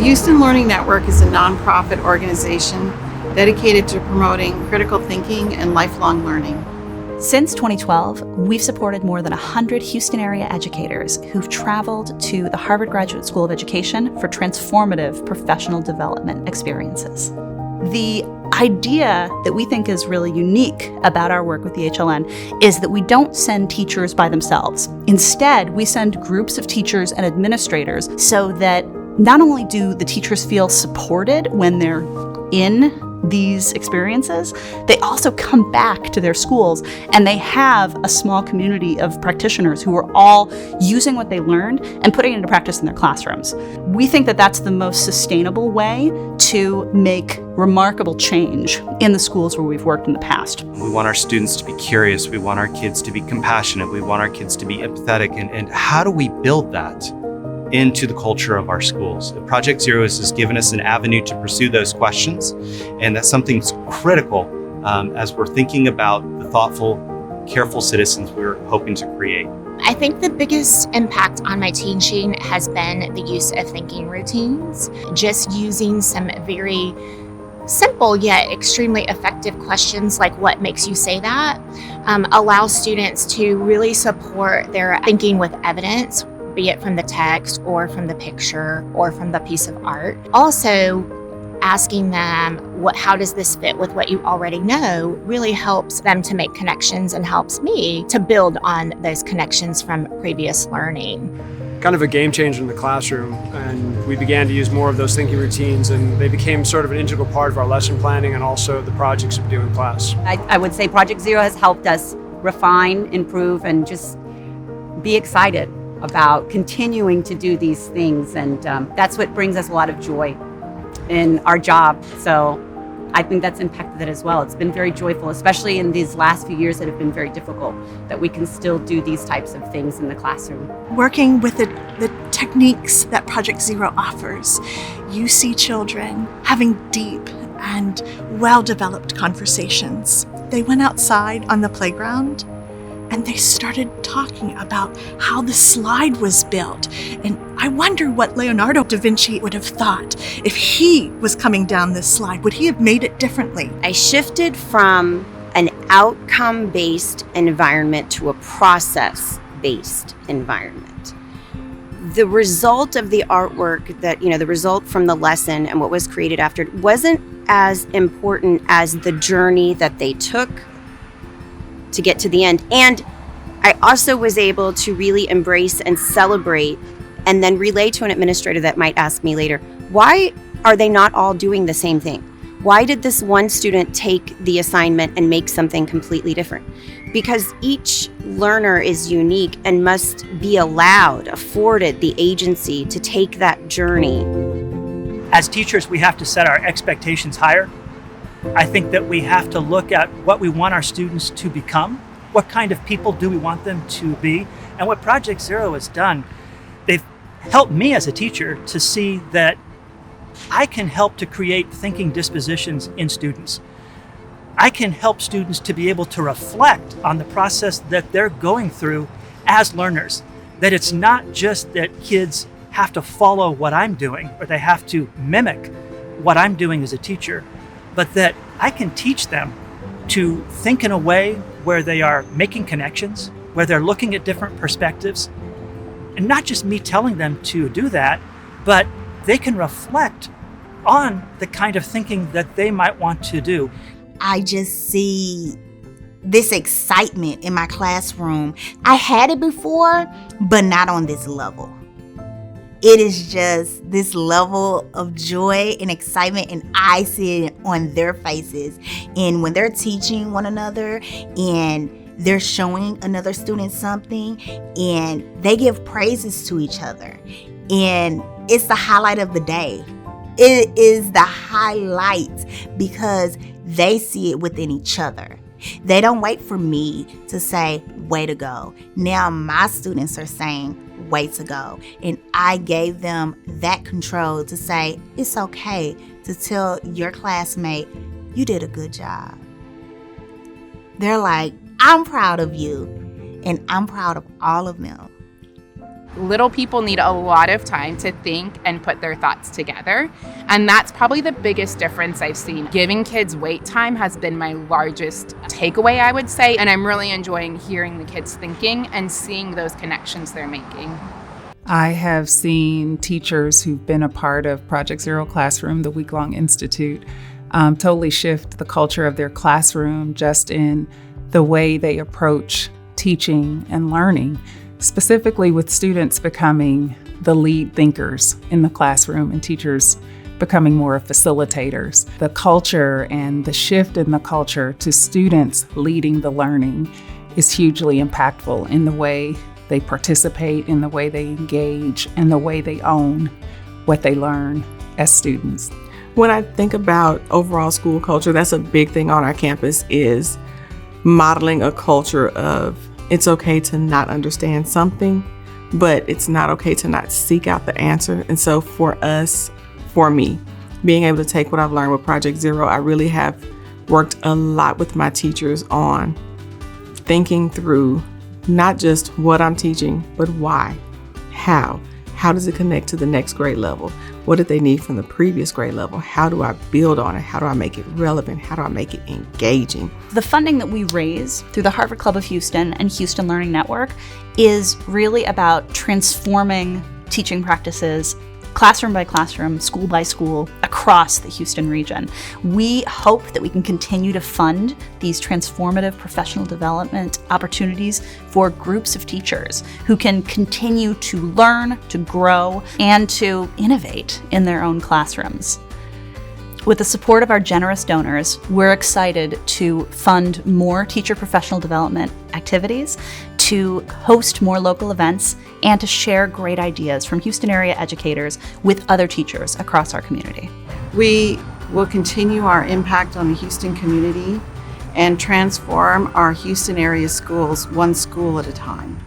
The Houston Learning Network is a nonprofit organization dedicated to promoting critical thinking and lifelong learning. Since 2012, we've supported more than 100 Houston area educators who've traveled to the Harvard Graduate School of Education for transformative professional development experiences. The idea that we think is really unique about our work with the HLN is that we don't send teachers by themselves. Instead, we send groups of teachers and administrators so that not only do the teachers feel supported when they're in these experiences, they also come back to their schools and they have a small community of practitioners who are all using what they learned and putting it into practice in their classrooms. We think that that's the most sustainable way to make remarkable change in the schools where we've worked in the past. We want our students to be curious. We want our kids to be compassionate. We want our kids to be empathetic. And how do we build that into the culture of our schools? Project Zero has given us an avenue to pursue those questions, and that's something critical as we're thinking about the thoughtful, careful citizens we're hoping to create. I think the biggest impact on my teaching has been the use of thinking routines, just using some very simple yet extremely effective questions like what makes you say that allows students to really support their thinking with evidence, be it from the text or from the picture or from the piece of art. Also, asking them, how does this fit with what you already know, really helps them to make connections and helps me to build on those connections from previous learning. Kind of a game changer in the classroom, and we began to use more of those thinking routines, and they became sort of an integral part of our lesson planning and also the projects we do in class. I would say Project Zero has helped us refine, improve, and just be excited about continuing to do these things, and that's what brings us a lot of joy in our job. So I think that's impacted it as well. It's been very joyful, especially in these last few years that have been very difficult, that we can still do these types of things in the classroom. Working with the techniques that Project Zero offers, you see children having deep and well-developed conversations. They went outside on the playground and they started talking about how the slide was built. And I wonder what Leonardo da Vinci would have thought if he was coming down this slide. Would he have made it differently? I shifted from an outcome-based environment to a process-based environment. The result of the artwork the result from the lesson and what was created after it wasn't as important as the journey that they took to get to the end. And I also was able to really embrace and celebrate and then relay to an administrator that might ask me later, why are they not all doing the same thing? Why did this one student take the assignment and make something completely different? Because each learner is unique and must be afforded the agency to take that journey. As teachers, we have to set our expectations higher. I think that we have to look at what we want our students to become, what kind of people do we want them to be, and what Project Zero has done. They've helped me as a teacher to see that I can help to create thinking dispositions in students. I can help students to be able to reflect on the process that they're going through as learners, that it's not just that kids have to follow what I'm doing or they have to mimic what I'm doing as a teacher, but that I can teach them to think in a way where they are making connections, where they're looking at different perspectives, and not just me telling them to do that, but they can reflect on the kind of thinking that they might want to do. I just see this excitement in my classroom. I had it before, but not on this level. It is just this level of joy and excitement, and I see it on their faces. And when they're teaching one another and they're showing another student something and they give praises to each other, and it's the highlight of the day. It is the highlight because they see it within each other. They don't wait for me to say, way to go. Now my students are saying, way to go. And I gave them that control to say, it's okay to tell your classmate, you did a good job. They're like, I'm proud of you. And I'm proud of all of them. Little people need a lot of time to think and put their thoughts together. And that's probably the biggest difference I've seen. Giving kids wait time has been my largest takeaway, I would say. And I'm really enjoying hearing the kids thinking and seeing those connections they're making. I have seen teachers who've been a part of Project Zero Classroom, the week-long institute, totally shift the culture of their classroom just in the way they approach teaching and learning, specifically with students becoming the lead thinkers in the classroom and teachers becoming more facilitators. The culture and the shift in the culture to students leading the learning is hugely impactful in the way they participate, in the way they engage, and the way they own what they learn as students. When I think about overall school culture, that's a big thing on our campus, is modeling a culture of it's okay to not understand something, but it's not okay to not seek out the answer. And so for me, being able to take what I've learned with Project Zero, I really have worked a lot with my teachers on thinking through not just what I'm teaching, but why, how does it connect to the next grade level? What did they need from the previous grade level? How do I build on it? How do I make it relevant? How do I make it engaging? The funding that we raise through the Harvard Club of Houston and Houston Learning Network is really about transforming teaching practices classroom by classroom, school by school, across the Houston region. We hope that we can continue to fund these transformative professional development opportunities for groups of teachers who can continue to learn, to grow, and to innovate in their own classrooms. With the support of our generous donors, we're excited to fund more teacher professional development activities, to host more local events, and to share great ideas from Houston area educators with other teachers across our community. We will continue our impact on the Houston community and transform our Houston area schools one school at a time.